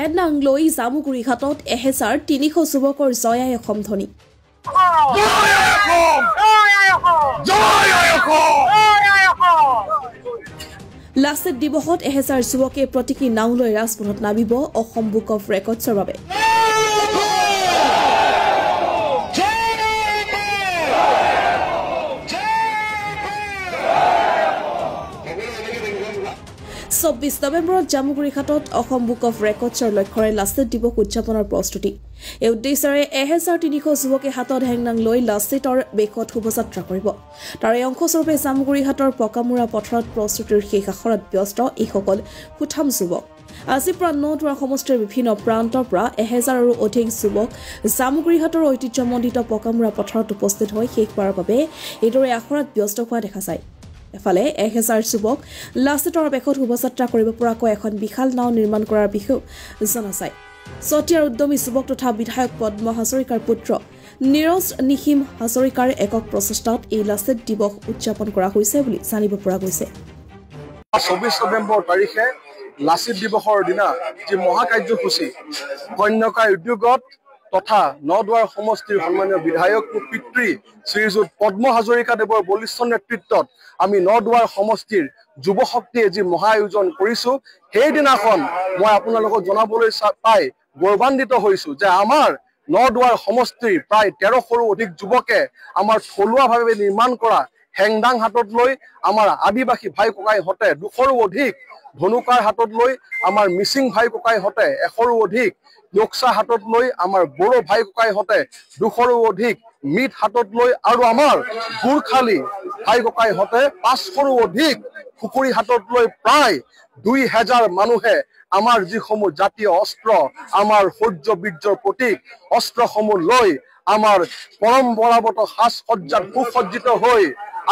হেডনাং লৈ জামুগুৰি ঘাটত 1300 যুৱকৰ জয়াই অসম ধ্বনি লাচিত দিৱসত 1000 যুৱকে প্ৰতীকী নাও লৈ ৰাজপথত নামিব অসম বুক অফ ৰেকৰ্ডছৰ বাবে নৱেম্বৰত জামুগুৰি ঘাটত অসম বুক অফ ৰেকৰ্ডছৰ লক্ষ্যৰে লাচিত দিৱস উদযাপনৰ প্ৰস্তুতি এই উদ্দেশ্যৰে 1300 যুৱকে হাতত হেংনাং লৈ লাচিতৰ বেশত শোভাযাত্ৰা কৰিব তাৰ অংশস্বৰূপে জামুগুৰি ঘাটৰ পকামুৰা পথাৰত প্ৰস্তুতিৰ শেষ আখৰত ব্যস্ত এইসকল সুঠাম যুৱক আজিৰ পৰা নদুৱাৰ সমষ্টিৰ বিভিন্ন প্ৰান্তৰ পৰা 1000ৰো অধিক যুৱক জামুগুৰি ঘাটৰ ঐতিহ্যমণ্ডিত পকামুৰা পথাৰত উপস্থিত হৈ শেষবাৰৰ বাবে এইদৰে আখৰত ব্যস্ত হোৱা দেখা যায় এফালে 1000 যুৱক লাচিতৰ বেশত শোভাযাত্ৰা কৰিব পৰাকৈ এখন বিশাল নাও নিৰ্মাণ কৰাৰ বিষয়ে জনা যায় চতিয়াৰ উদ্যমী যুৱক তথা বিধায়ক পদ্ম হাজৰিকাৰ পুত্ৰ নিৰজ নিহিম হাজৰিকাৰ একক প্ৰচেষ্টাত এই লাচিত দিৱস উদযাপন কৰা হৈছে বুলি জানিব পৰা গৈছে 24 নৱেম্বৰ তাৰিখে লাচিত দিৱসৰ দিনা যি মহাকাৰ্যসূচী কন্যকা উদ্যোগত তথা নদুৱাৰ সমষ্টিৰ সন্মানীয় বিধায়ক পিতৃ শ্ৰীযুত পদ্ম হাজৰিকা দেৱৰ বলিষ্ঠ নেতৃত্বত আমি নদুৱাৰ সমষ্টিৰ যুৱ শক্তিয়ে যি মহা আয়োজন কৰিছো সেই দিনাখন মই আপোনালোকক জনাবলৈ পাই গৌৰৱান্বিত হৈছো যে আমাৰ নদুৱাৰ সমষ্টিৰ প্ৰায় 1300ৰো অধিক যুৱকে আমাৰ থলুৱাভাৱে নিৰ্মাণ কৰা হেংদাং হাতত লৈ আমাৰ আদিবাসী ভাই ককাই হতে 200ৰো অধিক ধনুকাৰ হাতত লৈ আমাৰ মিচিং ভাই ককাই হতে 100ৰো অধিক লোকসা হাতত লৈ আমাৰ বড়ো ভাই ককাই হতে 200ৰো অধিক মিট হাতত লৈ আৰু আমাৰ গুৰখালী ভাই ককাই হতে 500ৰো অধিক খুকুৰি হাতত লৈ প্ৰায় 2000 মানুহে আমাৰ যিসমূহ জাতীয় অস্ত্ৰ আমাৰ সূৰ্য বীৰ্যৰ প্ৰতীক অস্ত্ৰসমূহ লৈ আমাৰ পৰম্পৰাগত সাজ সজ্জাত সুসজ্জিত হৈ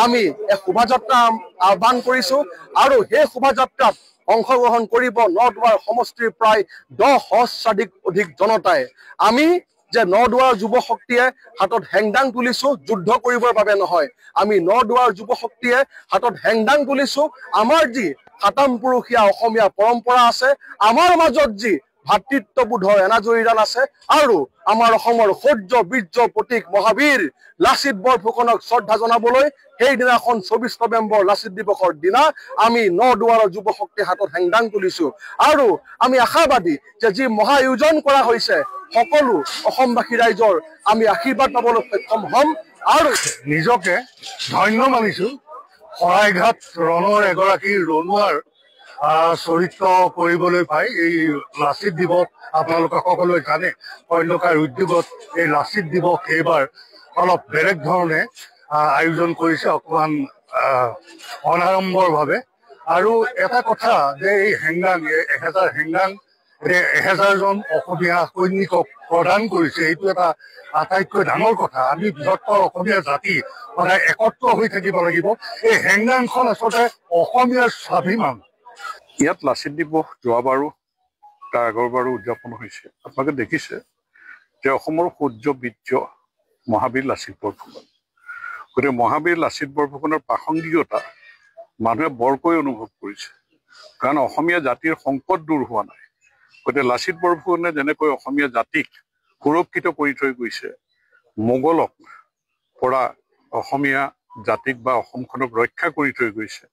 আমি এক শোভাযাত্ৰা আহ্বান কৰিছো আৰু সেই শোভাযাত্ৰাত অংশগ্ৰহণ কৰিব নদুৱাৰ সমষ্টিৰ প্ৰায় 10,000 অধিক জনতাই আমি যে নদুৱাৰ যুৱ শক্তিয়ে হাতত হেংদাং তুলিছো যুদ্ধ কৰিবৰ বাবে নহয় আমি নদুৱাৰ যুৱ শক্তিয়ে হাতত হেংদাং তুলিছো আমাৰ যি সাতামপুৰুষীয়া অসমীয়া পৰম্পৰা আছে আমাৰ মাজত যি ভাতৃত্ববোধৰ এনাজৰীডাল আছে আৰু আমাৰ অসমৰ সূৰ্য বীৰ্য প্ৰতীক মহাবীৰ লাচিত বৰফুকনক শ্ৰদ্ধা জনাবলৈ সেই দিনাখন 24 নৱেম্বৰ লাচিত দিৱসৰ দিনা আমি নদুৱাৰৰ যুৱ শক্তি হাতত হেংদাং তুলিছো আৰু আমি আশাবাদী যে যি মহা আয়োজন কৰা হৈছে সকলো অসমবাসী ৰাইজৰ আমি আশীৰ্বাদ পাবলৈ সক্ষম হ'ম আৰু নিজকে ধন্য মানিছো শৰাইঘাট ৰণৰ এগৰাকী ৰণুৱাৰ চৰিত্ৰ কৰিবলৈ পাই এই লাচিত দিৱস আপোনালোকে সকলোৱে জানে কন্যকাৰ উদ্যোগত এই লাচিত দিৱস এইবাৰ অলপ বেলেগ ধৰণে আয়োজন কৰিছে অকমান অনাড়ম্বৰভাৱে আৰু এটা কথা যে এই হেংদাং 1000 হেংদাং 1000জন অসমীয়া সৈনিকক প্ৰদান কৰিছে এইটো এটা আটাইতকৈ ডাঙৰ কথা আমি বৃহত্তৰ অসমীয়া জাতি সদায় একত্ৰ হৈ থাকিব লাগিব এই হেংদাংখন আচলতে অসমীয়াৰ স্বাভিমান ইয়াত লাচিত দিৱস যোৱাবাৰো তাৰ আগৰবাৰো উদযাপন হৈছে আপোনালোকে দেখিছে যে অসমৰ সূৰ্য বীৰ্য মহাবীৰ লাচিত বৰফুকন গতিকে মহাবীৰ লাচিত বৰফুকনৰ প্ৰাসংগিকতা মানুহে বৰকৈ অনুভৱ কৰিছে কাৰণ অসমীয়া জাতিৰ সংকট দূৰ হোৱা নাই গতিকে লাচিত বৰফুকনে যেনেকৈ অসমীয়া জাতিক সুৰক্ষিত কৰি থৈ গৈছে মোগলক পৰা অসমীয়া জাতিক বা অসমখনক ৰক্ষা কৰি থৈ গৈছে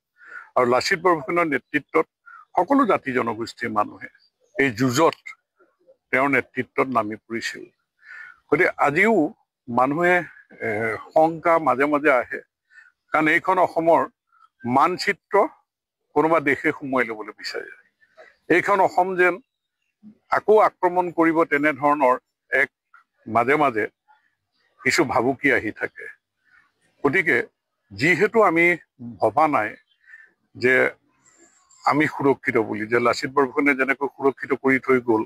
আৰু লাচিত বৰফুকনৰ নেতৃত্বত সকলো জাতি জনগোষ্ঠীৰ মানুহে এই যুঁজত তেওঁৰ নেতৃত্বত নামি পৰিছিল গতিকে আজিও মানুহে শংকা মাজে মাজে আহে কাৰণ এইখন অসমৰ মানচিত্ৰ কোনোবা দেশে সোমোৱাই ল'বলৈ বিচাৰে এইখন অসম যেন আকৌ আক্ৰমণ কৰিব তেনেধৰণৰ এক মাজে মাজে কিছু ভাবুকি আহি থাকে গতিকে যিহেতু আমি ভবা নাই যে আমি সুৰক্ষিত বুলি যে লাচিত বৰফুকনে যেনেকৈ সুৰক্ষিত কৰি থৈ গ'ল